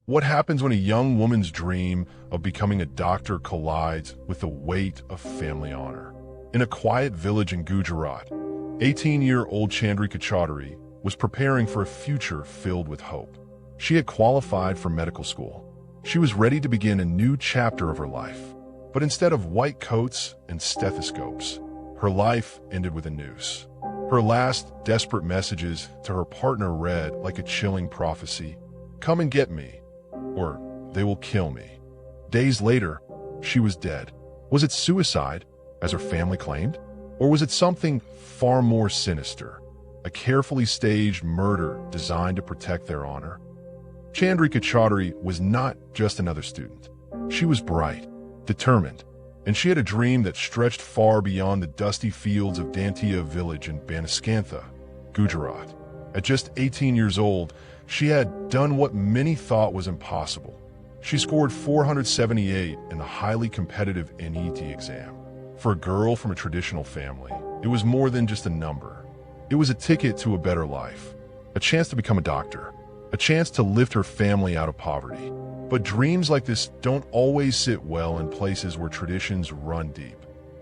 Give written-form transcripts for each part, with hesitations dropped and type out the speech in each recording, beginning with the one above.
What happens when a young woman's dream of becoming a doctor collides with the weight of family honor? In a quiet village in Gujarat, 18-year-old Chandrika Chaudhary was preparing for a future filled with hope. She had qualified for medical school. She was ready to begin a new chapter of her life. But instead of white coats and stethoscopes, her life ended with a noose. Her last desperate messages to her partner read like a chilling prophecy: "Come and get me, or they will kill me." Days later, she was dead. Was it suicide, as her family claimed? Or was it something far more sinister, a carefully staged murder designed to protect their honor? Chandrika Chaudhary was not just another student. She was bright, determined, and she had a dream that stretched far beyond the dusty fields of Dantia village in Banaskantha, Gujarat. At just 18 years old, she had done what many thought was impossible. She scored 478 in the highly competitive NET exam. For a girl from a traditional family, it was more than just a number. It was a ticket to a better life, a chance to become a doctor, a chance to lift her family out of poverty. But dreams like this don't always sit well in places where traditions run deep.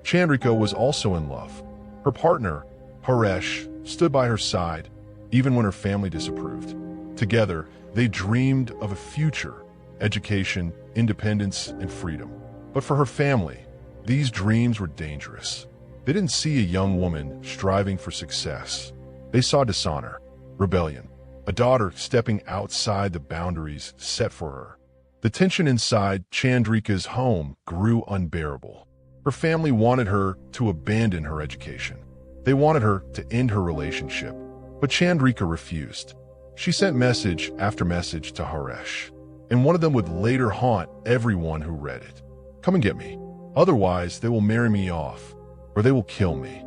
Chandrika was also in love. Her partner, Haresh, stood by her side, even when her family disapproved. Together, they dreamed of a future, education, independence, and freedom. But for her family, these dreams were dangerous. They didn't see a young woman striving for success. They saw dishonor, rebellion, a daughter stepping outside the boundaries set for her. The tension inside Chandrika's home grew unbearable. Her family wanted her to abandon her education. They wanted her to end her relationship, but Chandrika refused. She sent message after message to Haresh, and one of them would later haunt everyone who read it. "Come and get me. Otherwise, they will marry me off, or they will kill me."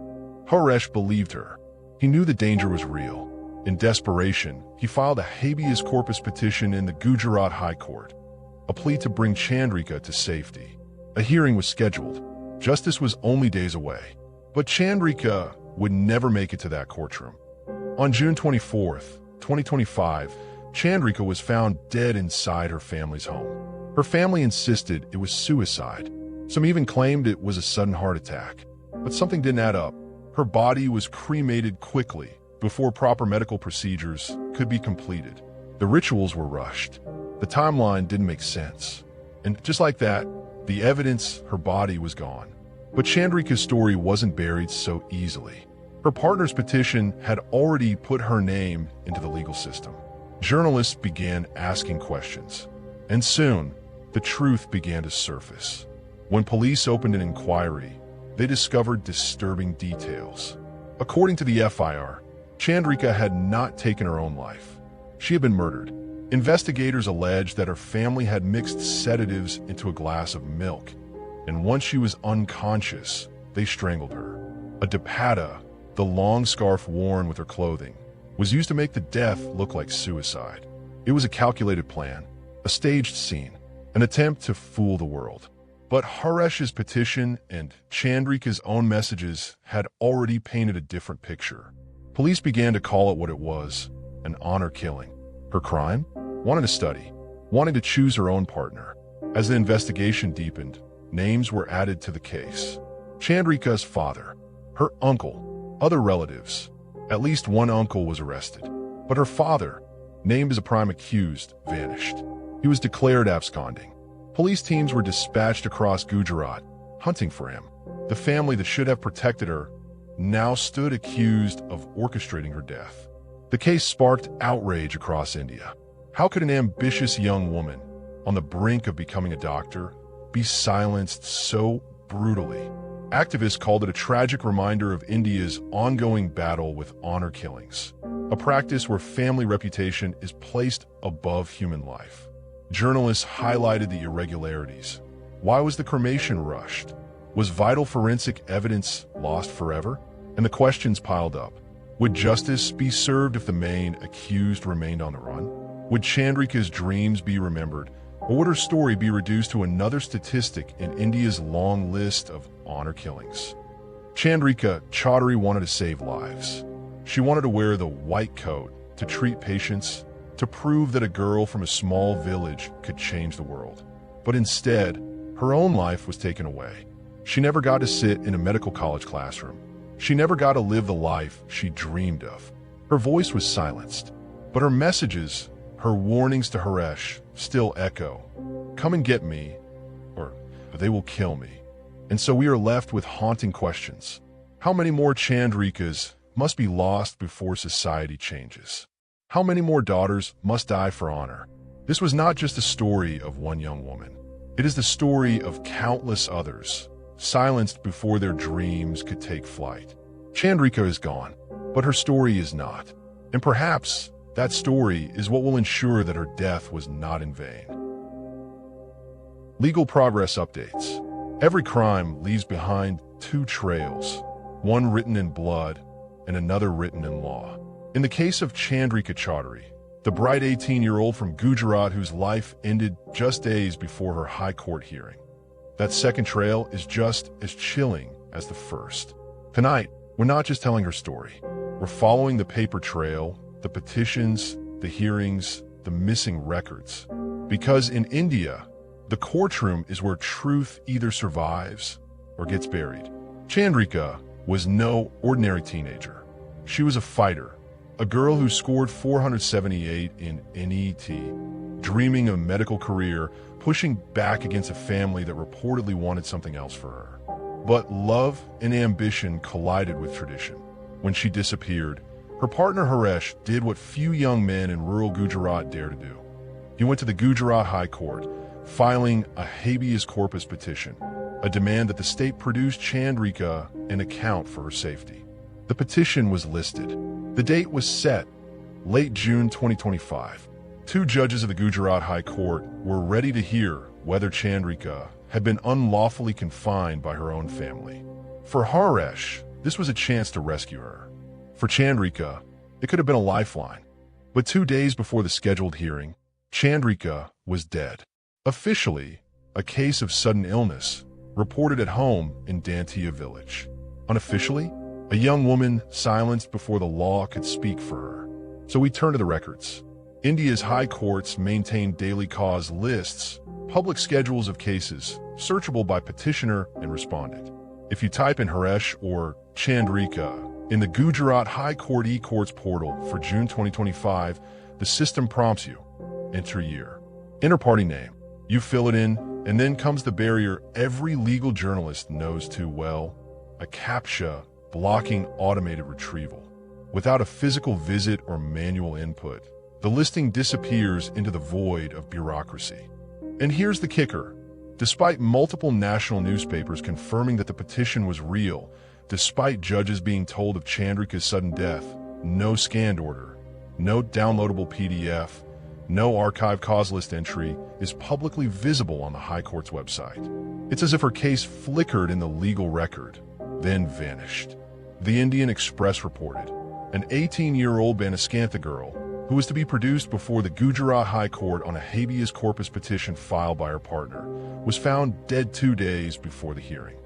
Haresh believed her. He knew the danger was real. In desperation, he filed a habeas corpus petition in the Gujarat High Court, a plea to bring Chandrika to safety. A hearing was scheduled. Justice was only days away. But Chandrika would never make it to that courtroom. On June 24th, 2025, Chandrika was found dead inside her family's home. Her family insisted it was suicide. Some even claimed it was a sudden heart attack. But something didn't add up. Her body was cremated quickly before proper medical procedures could be completed. The rituals were rushed. The timeline didn't make sense. And just like that, the evidence, her body was gone. But Chandrika's story wasn't buried so easily. Her partner's petition had already put her name into the legal system. Journalists began asking questions. And soon, the truth began to surface. When police opened an inquiry, they discovered disturbing details. According to the FIR, Chandrika had not taken her own life. She had been murdered. Investigators alleged that her family had mixed sedatives into a glass of milk, and once she was unconscious, they strangled her. A dupatta, the long scarf worn with her clothing, was used to make the death look like suicide. It was a calculated plan, a staged scene, an attempt to fool the world. But Haresh's petition and Chandrika's own messages had already painted a different picture. Police began to call it what it was, an honor killing. Her crime? Wanting to study, wanting to choose her own partner. As the investigation deepened, names were added to the case. Chandrika's father, her uncle, other relatives. At least one uncle was arrested. But her father, named as a prime accused, vanished. He was declared absconding. Police teams were dispatched across Gujarat, hunting for him. The family that should have protected her now stood accused of orchestrating her death. The case sparked outrage across India. How could an ambitious young woman, on the brink of becoming a doctor, be silenced so brutally? Activists called it a tragic reminder of India's ongoing battle with honor killings, a practice where family reputation is placed above human life. Journalists highlighted the irregularities. Why was the cremation rushed? Was vital forensic evidence lost forever? And the questions piled up. Would justice be served if the main accused remained on the run? Would Chandrika's dreams be remembered, or would her story be reduced to another statistic in India's long list of honor killings? Chandrika Chaudhary wanted to save lives. She wanted to wear the white coat, to treat patients, to prove that a girl from a small village could change the world. But instead, her own life was taken away. She never got to sit in a medical college classroom. She never got to live the life she dreamed of. Her voice was silenced, but her messages, her warnings to Haresh, still echo. Come and get me, or they will kill me. And so we are left with haunting questions. How many more Chandrikas must be lost before society changes? How many more daughters must die for honor? This was not just a story of one young woman. It is the story of countless others, silenced before their dreams could take flight. Chandrika is gone, but her story is not. And perhaps that story is what will ensure that her death was not in vain. Legal progress updates. Every crime leaves behind two trails, one written in blood and another written in law. In the case of Chandrika Chaudhary, the bright 18-year-old from Gujarat whose life ended just days before her high court hearing, that second trail is just as chilling as the first. Tonight, we're not just telling her story. We're following the paper trail, the petitions, the hearings, the missing records. Because in India, the courtroom is where truth either survives or gets buried. Chandrika was no ordinary teenager. She was a fighter, a girl who scored 478 in NET, dreaming of a medical career, pushing back against a family that reportedly wanted something else for her. But love and ambition collided with tradition. When she disappeared, her partner Haresh did what few young men in rural Gujarat dare to do. He went to the Gujarat High Court, filing a habeas corpus petition, a demand that the state produce Chandrika an account for her safety. The petition was listed. The date was set, late June 2025. Two judges of the Gujarat High Court were ready to hear whether Chandrika had been unlawfully confined by her own family. For Haresh, this was a chance to rescue her. For Chandrika, it could have been a lifeline. But 2 days before the scheduled hearing, Chandrika was dead. Officially, a case of sudden illness, reported at home in Dantia village. Unofficially, a young woman silenced before the law could speak for her. So we turn to the records. India's high courts maintain daily cause lists, public schedules of cases, searchable by petitioner and respondent. If you type in Haresh or Chandrika in the Gujarat High Court e-courts portal for June 2025, the system prompts you, enter year, enter party name. You fill it in, and then comes the barrier every legal journalist knows too well, a CAPTCHA blocking automated retrieval. Without a physical visit or manual input, the listing disappears into the void of bureaucracy. And here's the kicker. Despite multiple national newspapers confirming that the petition was real, despite judges being told of Chandrika's sudden death, no scanned order, no downloadable PDF, no archive cause list entry is publicly visible on the High Court's website. It's as if her case flickered in the legal record, then vanished. The Indian Express reported, an 18-year-old Banaskantha girl, who was to be produced before the Gujarat High Court on a habeas corpus petition filed by her partner, was found dead 2 days before the hearing.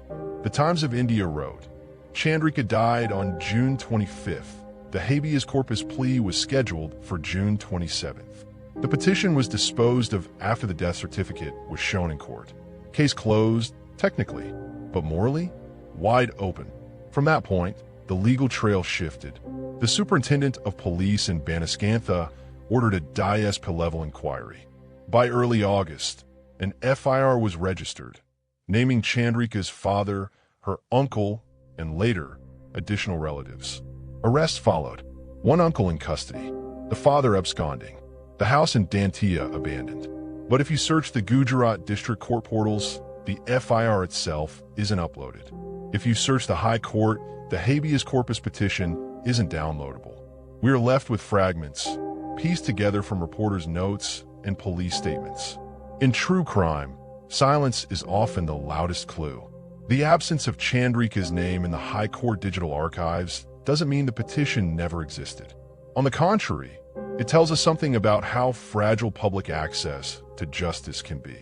The Times of India wrote, Chandrika died on June 25th. The habeas corpus plea was scheduled for June 27th. The petition was disposed of after the death certificate was shown in court. Case closed, technically, but morally, wide open. From that point, the legal trail shifted. The superintendent of police in Banaskantha ordered a DSP-level inquiry. By early August, an FIR was registered, naming Chandrika's father, her uncle, and later, additional relatives. Arrests followed. One uncle in custody, the father absconding, the house in Dantia abandoned. But if you search the Gujarat District Court portals, the FIR itself isn't uploaded. If you search the High Court, the habeas corpus petition isn't downloadable. We are left with fragments, pieced together from reporters' notes and police statements. In true crime, silence is often the loudest clue. The absence of Chandrika's name in the High Court digital archives doesn't mean the petition never existed. On the contrary, it tells us something about how fragile public access to justice can be.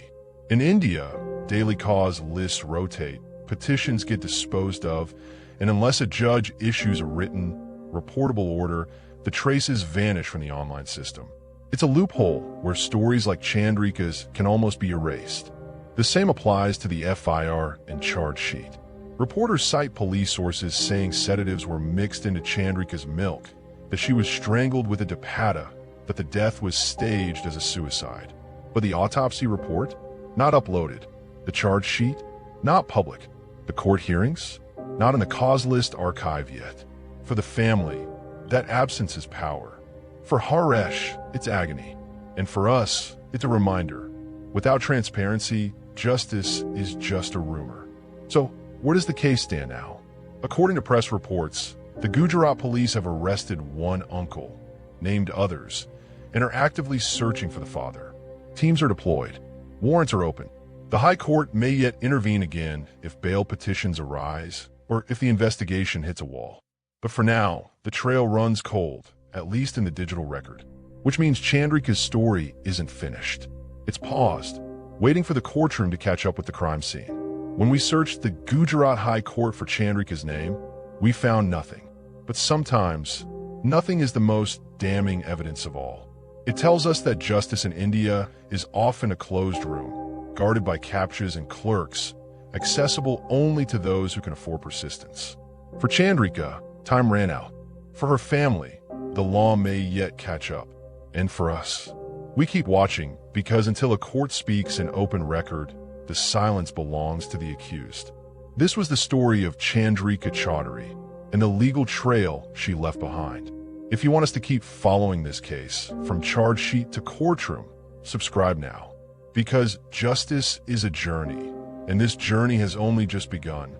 In India, daily cause lists rotate, petitions get disposed of, and unless a judge issues a written, reportable order, the traces vanish from the online system. It's a loophole where stories like Chandrika's can almost be erased. The same applies to the FIR and charge sheet. Reporters cite police sources saying sedatives were mixed into Chandrika's milk, that she was strangled with a dupatta, that the death was staged as a suicide. But the autopsy report? Not uploaded. The charge sheet? Not public. The court hearings? Not in the cause list archive yet. For the family, that absence is power. For Haresh, it's agony. And for us, it's a reminder. Without transparency, justice is just a rumor. So, where does the case stand now? According to press reports, the Gujarat police have arrested one uncle, named others, and are actively searching for the father. Teams are deployed. Warrants are open. The High Court may yet intervene again if bail petitions arise or if the investigation hits a wall. But for now, the trail runs cold, at least in the digital record, which means Chandrika's story isn't finished. It's paused, waiting for the courtroom to catch up with the crime scene. When we searched the Gujarat High Court for Chandrika's name, we found nothing. But sometimes, nothing is the most damning evidence of all. It tells us that justice in India is often a closed room, guarded by captchas and clerks, accessible only to those who can afford persistence. For Chandrika, time ran out. For her family, the law may yet catch up. And for us, we keep watching because until a court speaks in open record, the silence belongs to the accused. This was the story of Chandrika Chaudhary and the legal trail she left behind. If you want us to keep following this case, from charge sheet to courtroom, subscribe now. Because justice is a journey, and this journey has only just begun.